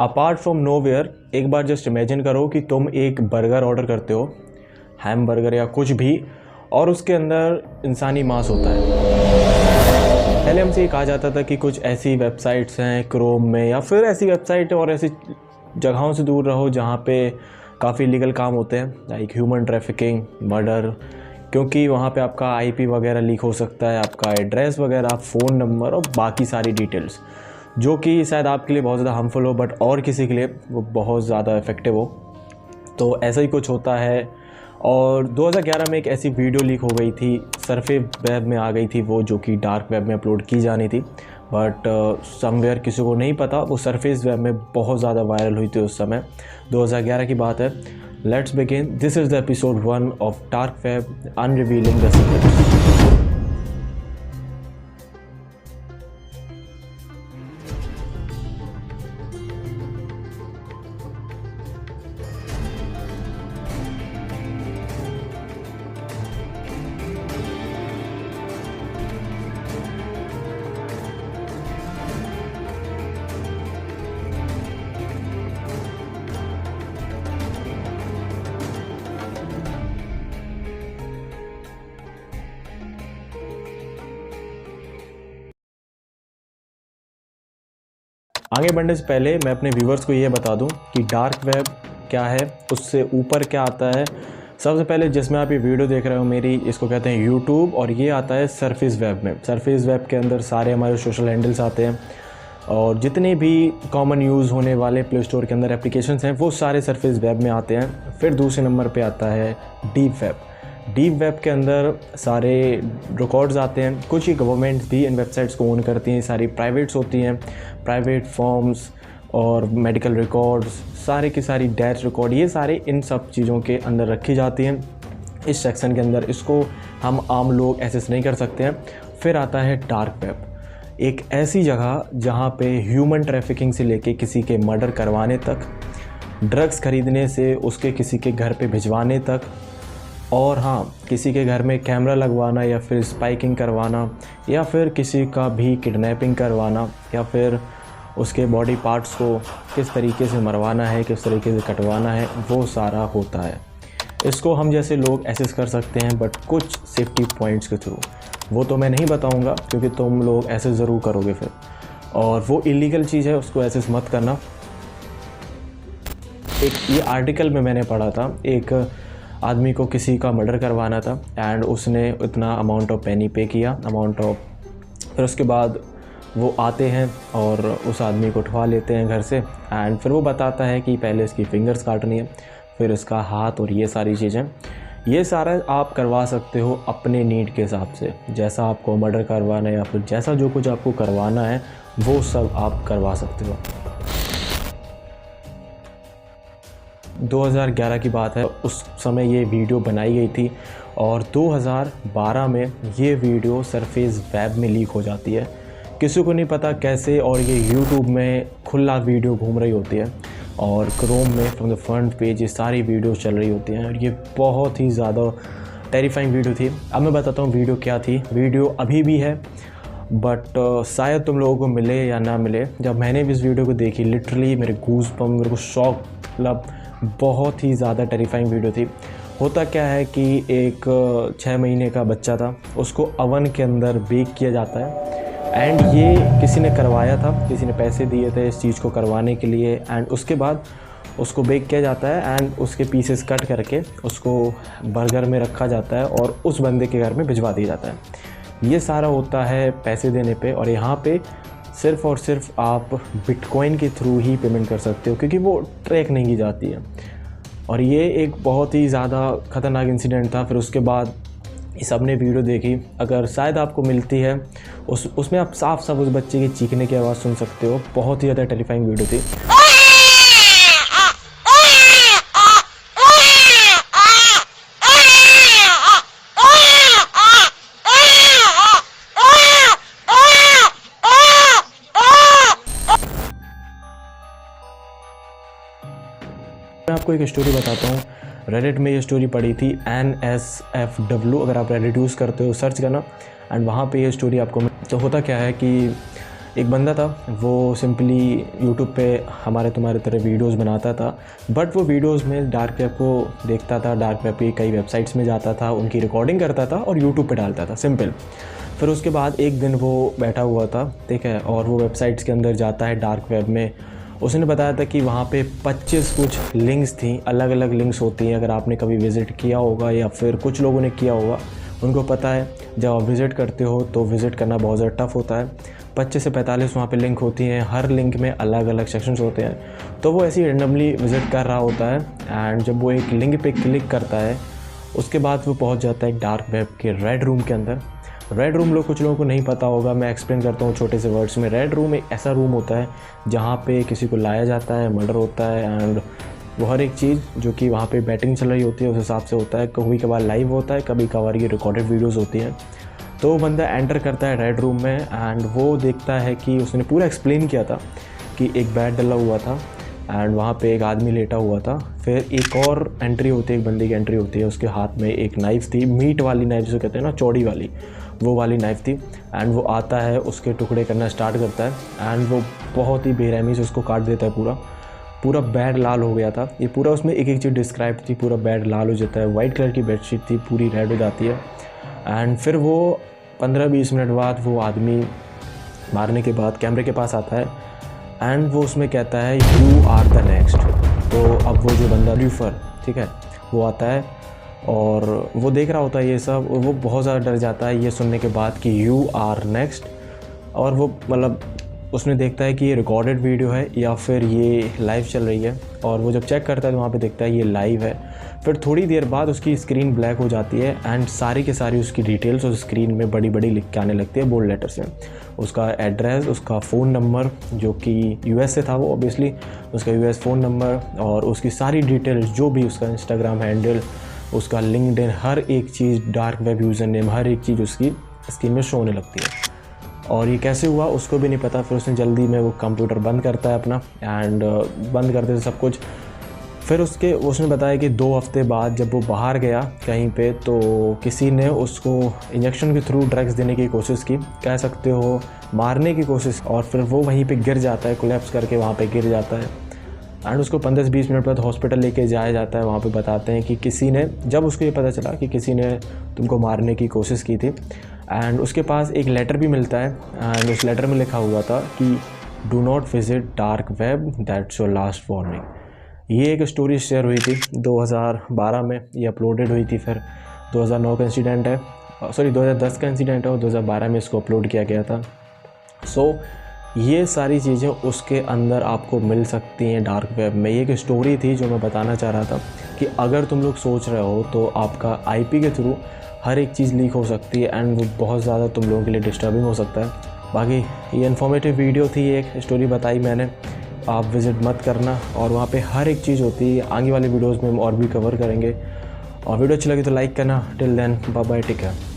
Apart from nowhere एक बार just imagine करो कि तुम एक बर्गर ऑर्डर करते हो, हैम बर्गर या कुछ भी, और उसके अंदर इंसानी मांस होता है। पहले हमसे ये कहा जाता था कि कुछ ऐसी वेबसाइट्स हैं क्रोम में, या फिर ऐसी वेबसाइट और ऐसी जगहों से दूर रहो जहाँ पे काफ़ी लीगल काम होते हैं, लाइक ह्यूमन ट्रैफिकिंग, मर्डर, क्योंकि वहाँ पे आपका आईपी वगैरह लीक हो सकता है, आपका एड्रेस वगैरह, फ़ोन नंबर और बाकी सारी डिटेल्स, जो कि शायद आपके लिए बहुत ज़्यादा हार्मफुल हो बट और किसी के लिए वो बहुत ज़्यादा इफ़ेक्टिव हो। तो ऐसा ही कुछ होता है। और 2011 में एक ऐसी वीडियो लीक हो गई थी, सरफेस वेब में आ गई थी वो, जो कि डार्क वेब में अपलोड की जानी थी, बट समवेयर किसी को नहीं पता, वो सरफेस वेब में बहुत ज़्यादा वायरल हुई थी उस समय। 2011 की बात है। Let's begin. This is the episode 1 of dark web unrevealing the secrets. आगे बढ़ने से पहले मैं अपने व्यूवर्स को ये बता दूं कि डार्क वेब क्या है, उससे ऊपर क्या आता है। सबसे पहले जिसमें आप ये वीडियो देख रहे हो मेरी, इसको कहते हैं यूट्यूब, और ये आता है सरफेस वेब में। सरफेस वेब के अंदर सारे हमारे सोशल हैंडल्स आते हैं, और जितने भी कॉमन यूज़ होने वाले प्ले स्टोर के अंदर एप्लीकेशंस हैं वो सारे सरफेस वेब में आते हैं। फिर दूसरे नंबर पे आता है डीप वेब। डीप वेब के अंदर सारे रिकॉर्ड्स आते हैं। कुछ ही गवर्नमेंट्स भी इन वेबसाइट्स को ओन करती हैं, सारी प्राइवेट्स होती हैं, प्राइवेट फॉर्म्स और मेडिकल रिकॉर्ड्स, सारे की सारी डेथ रिकॉर्ड, ये सारे इन सब चीज़ों के अंदर रखी जाती हैं इस सेक्शन के अंदर। इसको हम आम लोग एक्सेस नहीं कर सकते हैं। फिर आता है डार्क वेब, एक ऐसी जगह जहाँ पे ह्यूमन ट्रैफिकिंग से लेके किसी के मर्डर करवाने तक, ड्रग्स खरीदने से उसके किसी के घर पे भिजवाने तक, और हाँ, किसी के घर में कैमरा लगवाना या फिर स्पाइकिंग करवाना, या फिर किसी का भी किडनैपिंग करवाना, या फिर उसके बॉडी पार्ट्स को किस तरीके से मरवाना है, किस तरीके से कटवाना है, वो सारा होता है। इसको हम जैसे लोग एक्सेस कर सकते हैं, बट कुछ सेफ्टी पॉइंट्स के थ्रू। वो तो मैं नहीं बताऊंगा क्योंकि तुम लोग ऐसे ज़रूर करोगे फिर, और वो इलीगल चीज़ है, उसको एक्सेस मत करना। एक ये आर्टिकल में मैंने पढ़ा था, एक आदमी को किसी का मर्डर करवाना था एंड उसने इतना अमाउंट ऑफ पेनी पे किया, फिर उसके बाद वो आते हैं और उस आदमी को उठवा लेते हैं घर से, एंड फिर वो बताता है कि पहले इसकी फिंगर्स काटनी है, फिर इसका हाथ, और ये सारी चीज़ें। ये सारा आप करवा सकते हो अपने नीड के हिसाब से, जैसा आपको मर्डर करवाना है या फिर जैसा जो कुछ आपको करवाना है वो सब आप करवा सकते हो। 2011 की बात है, उस समय ये वीडियो बनाई गई थी, और 2012 में ये वीडियो सरफेस वेब में लीक हो जाती है। किसी को नहीं पता कैसे, और ये यूट्यूब में खुला वीडियो घूम रही होती है, और क्रोम में फ्रॉम द फ्रंट पेज ये सारी वीडियो चल रही होती हैं, और ये बहुत ही ज़्यादा टेरिफाइंग वीडियो थी। अब मैं बताता हूँ वीडियो क्या थी। वीडियो अभी भी है, बट शायद तुम लोगों को मिले या ना मिले। जब मैंने भी इस वीडियो को देखी, लिटरली मेरे गूज़ बम्प, मेरे को शॉक, मतलब बहुत ही ज़्यादा टेरिफाइंग वीडियो थी। होता क्या है कि एक 6 महीने का बच्चा था, उसको अवन के अंदर बेक किया जाता है, एंड ये किसी ने करवाया था, किसी ने पैसे दिए थे इस चीज़ को करवाने के लिए, एंड उसके बाद उसको बेक किया जाता है, एंड उसके पीसेस कट करके उसको बर्गर में रखा जाता है और उस बंदे के घर में भिजवा दिया जाता है। ये सारा होता है पैसे देने पे, और यहाँ पे सिर्फ़ और सिर्फ आप बिटकॉइन के थ्रू ही पेमेंट कर सकते हो, क्योंकि वो ट्रैक नहीं की जाती है। और ये एक बहुत ही ज़्यादा ख़तरनाक इंसिडेंट था। फिर उसके बाद सब ने वीडियो देखी, अगर शायद आपको मिलती है उसमें आप साफ साफ उस बच्चे की चीखने की आवाज़ सुन सकते हो। बहुत ही ज़्यादा टेरिफाइंग वीडियो थी। मैं आपको एक स्टोरी बताता हूँ। रेडिट में ये स्टोरी पड़ी थी, NSFW, अगर आप रेडिट यूज़ करते हो सर्च करना, एंड वहाँ पे ये स्टोरी आपको तो होता क्या है कि एक बंदा था, वो सिंपली यूट्यूब पे हमारे तुम्हारे तरह वीडियोस बनाता था, बट वो वीडियोस में डार्क वेब को देखता था, डार्क वेब की कई वेबसाइट्स में जाता था, उनकी रिकॉर्डिंग करता था और यूट्यूब पे डालता था, सिंपल। फिर उसके बाद एक दिन वो बैठा हुआ था, ठीक है, और वो वेबसाइट्स के अंदर जाता है डार्क वेब में। उसने बताया था कि वहाँ पे 25 कुछ लिंक्स थी, अलग अलग लिंक्स होती हैं। अगर आपने कभी विज़िट किया होगा या फिर कुछ लोगों ने किया होगा, उनको पता है जब आप विज़िट करते हो तो विज़िट करना बहुत ज़्यादा टफ होता है। 25 से 45 वहाँ पे लिंक होती हैं, हर लिंक में अलग अलग सेक्शंस होते हैं। तो वो ऐसे ही रेंडमली विज़िट कर रहा होता है एंड जब वो एक लिंक पे क्लिक करता है, उसके बाद वो पहुँच जाता है एक डार्क वेब के रेड रूम के अंदर। रेड रूम कुछ लोगों को नहीं पता होगा, मैं एक्सप्लेन करता हूँ छोटे से वर्ड्स में। रेड रूम एक ऐसा रूम होता है जहाँ पे किसी को लाया जाता है, मर्डर होता है एंड वो हर एक चीज़ जो कि वहाँ पे बैटिंग चल रही होती है उस हिसाब से होता है। कभी कभार लाइव होता है, कभी कभार ये रिकॉर्डेड वीडियोस होती हैं। तो वो बंदा एंटर करता है रेड रूम में एंड वो देखता है कि उसने पूरा एक्सप्लेन किया था कि एक बेड डला हुआ था एंड वहाँ पे एक आदमी लेटा हुआ था। फिर एक और एंट्री होती है, एक बंदे की एंट्री होती है, उसके हाथ में एक नाइफ़ थी, मीट वाली नाइफ जिसे कहते हैं ना, चौड़ी वाली, वो वाली नाइफ़ थी। एंड वो आता है, उसके टुकड़े करना स्टार्ट करता है एंड वो बहुत ही बेरहमी से उसको काट देता है। पूरा बेड लाल हो गया था। ये पूरा उसमें एक एक चीज़ डिस्क्राइब थी, पूरा बेड लाल हो जाता है। वाइट कलर की बेडशीट थी, पूरी रेड हो जाती है। एंड फिर वो 15-20 मिनट बाद वो आदमी मारने के बाद कैमरे के पास आता है एंड वो उसमें कहता है यू आर द नेक्स्ट। तो अब वो जो बंदा ल्यूफर, ठीक है, वो आता है और वो देख रहा होता है ये सब, और वो बहुत ज़्यादा डर जाता है ये सुनने के बाद कि यू आर नेक्स्ट। और वो मतलब उसने देखता है कि ये रिकॉर्डेड वीडियो है या फिर ये लाइव चल रही है, और वो जब चेक करता है तो वहाँ पे देखता है ये लाइव है। फिर थोड़ी देर बाद उसकी स्क्रीन ब्लैक हो जाती है एंड सारी के सारी उसकी डिटेल्स उस स्क्रीन में बड़ी बड़ी लिख के आने लगती है बोल्ड लेटर से। उसका एड्रेस, उसका फ़ोन नंबर जो कि यूएस से था वो ऑब्वियसली, उसका यूएस फ़ोन नंबर और उसकी सारी डिटेल्स, जो भी उसका इंस्टाग्राम हैंडल, उसका लिंक्डइन, हर एक चीज़, डार्क वेब यूज़र नेम, हर एक चीज़ उसकी स्क्रीन में शो होने लगती है। और ये कैसे हुआ उसको भी नहीं पता। फिर उसने जल्दी में वो कंप्यूटर बंद करता है अपना एंड बंद कर देते सब कुछ। फिर उसने बताया कि 2 हफ्ते बाद जब वो बाहर गया कहीं पे, तो किसी ने उसको इंजेक्शन के थ्रू ड्रग्स देने की कोशिश की, कह सकते हो मारने की कोशिश, और फिर वो वहीं पे गिर जाता है, कोलैप्स करके वहाँ पे गिर जाता है। एंड उसको 15-20 मिनट बाद हॉस्पिटल लेके जाया जाता है। वहाँ पे बताते हैं कि किसी ने, जब उसको ये पता चला कि किसी ने तुमको मारने की कोशिश की थी, एंड उसके पास एक लेटर भी मिलता है एंड उस लेटर में लिखा हुआ था कि do not visit dark web, that's your last warning. ये एक स्टोरी शेयर हुई थी 2012 में, ये अपलोडेड हुई थी। फिर 2009 का इंसिडेंट है, 2010 का इंसिडेंट है और 2012 में इसको अपलोड किया गया था। सो ये सारी चीज़ें उसके अंदर आपको मिल सकती हैं डार्क वेब में। ये एक स्टोरी थी जो मैं बताना चाह रहा था कि अगर तुम लोग सोच रहे हो तो आपका आईपी के थ्रू हर एक चीज़ लीक हो सकती है एंड वो बहुत ज़्यादा तुम लोगों के लिए डिस्टर्बिंग हो सकता है। बाकी ये इन्फॉर्मेटिव वीडियो थी, एक स्टोरी बताई मैंने, आप विज़िट मत करना, और वहाँ पे हर एक चीज़ होती है। आगे वाले वीडियोज़ में हम और भी कवर करेंगे, और वीडियो अच्छी लगी तो लाइक करना। Till then bye bye, take care.